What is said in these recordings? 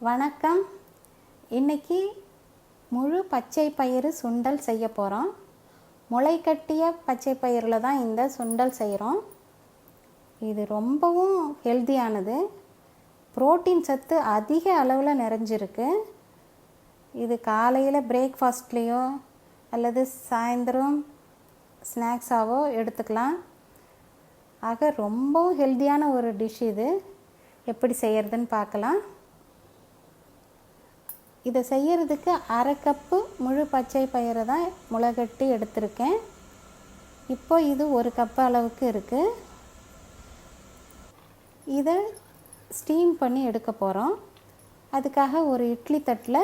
வணக்கம். இன்றைக்கி முழு பச்சை பயிறு சுண்டல் செய்ய போகிறோம். முளைக்கட்டிய பச்சை பயிரில் தான் இந்த சுண்டல் செய்கிறோம். இது ரொம்பவும் ஹெல்த்தியானது. புரோட்டீன் சத்து அதிக அளவில் நிறைஞ்சிருக்கு. இது காலையில் பிரேக்ஃபாஸ்ட்லேயோ அல்லது சாயந்தரம் ஸ்நாக்ஸாவோ எடுத்துக்கலாம். ஆக ரொம்பவும் ஹெல்த்தியான ஒரு டிஷ் இது. எப்படி செய்கிறதுன்னு பார்க்கலாம். இதை செய்கிறதுக்கு அரை கப்பு முழு பச்சை பயிரை தான் முளைகட்டி எடுத்திருக்கேன். இப்போ இது ஒரு கப்பு அளவுக்கு இருக்குது. இதை ஸ்டீம் பண்ணி எடுக்க போகிறோம். அதுக்காக ஒரு இட்லி தட்டில்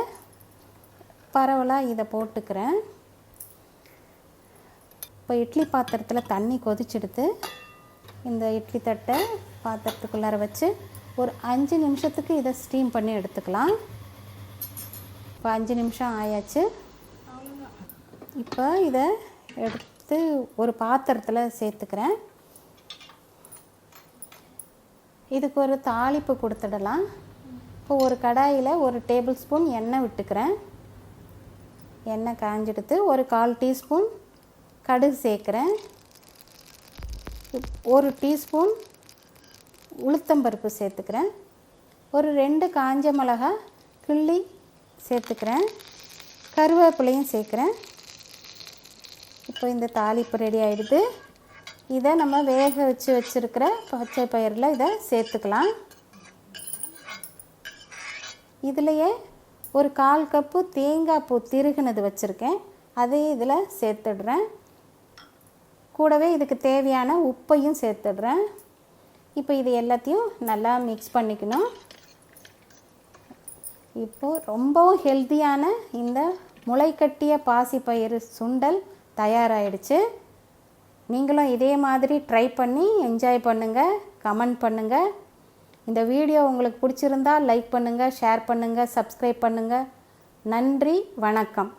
பரவலாக இதை போட்டுக்கிறேன். இப்போ இட்லி பாத்திரத்தில் தண்ணி கொதிச்செடுத்து இந்த இட்லி தட்டை பாத்திரத்துக்குள்ளார வச்சு ஒரு 5 நிமிஷத்துக்கு இதை ஸ்டீம் பண்ணி எடுத்துக்கலாம். இப்போ 5 நிமிஷம் ஆயாச்சு. இப்போ இதை எடுத்து ஒரு பாத்திரத்தில் சேர்த்துக்கிறேன். இதுக்கு ஒரு தாளிப்பு கொடுத்துடலாம். இப்போ ஒரு கடாயில் ஒரு டேபிள் ஸ்பூன் எண்ணெய் விட்டுக்கிறேன். எண்ணெய் காஞ்செடுத்து ஒரு 1/4 டீஸ்பூன் கடுகு சேர்க்குறேன். 1 டீஸ்பூன் உளுத்தம்பருப்பு சேர்த்துக்கிறேன். ஒரு 2 காஞ்ச மிளகாய் கிள்ளி சேர்த்துக்கிறேன். கருவேப்பிலையும் சேர்க்குறேன். இப்போ இந்த தாளிப்பு ரெடி ஆகிடுது. இதை நம்ம வேக வச்சுருக்கிற பச்சை பயிரில் இதை சேர்த்துக்கலாம். இதிலையே ஒரு 1/4 கப்பு தேங்காய் பூ திருகுனது வச்சுருக்கேன். அதையும் இதில் சேர்த்துடுறேன். கூடவே இதுக்கு தேவையான உப்பையும் சேர்த்துடுறேன். இப்போ இது எல்லாத்தையும் நல்லா மிக்ஸ் பண்ணிக்கணும். இப்போது ரொம்பவும் ஹெல்த்தியான இந்த முளைக்கட்டிய பாசிப்பயிறு சுண்டல் தயாராகிடுச்சு. நீங்களும் இதே மாதிரி ட்ரை பண்ணி என்ஜாய் பண்ணுங்கள், கமெண்ட் பண்ணுங்கள். இந்த வீடியோ உங்களுக்கு பிடிச்சிருந்தால் லைக் பண்ணுங்கள், ஷேர் பண்ணுங்கள், சப்ஸ்கிரைப் பண்ணுங்கள். நன்றி, வணக்கம்.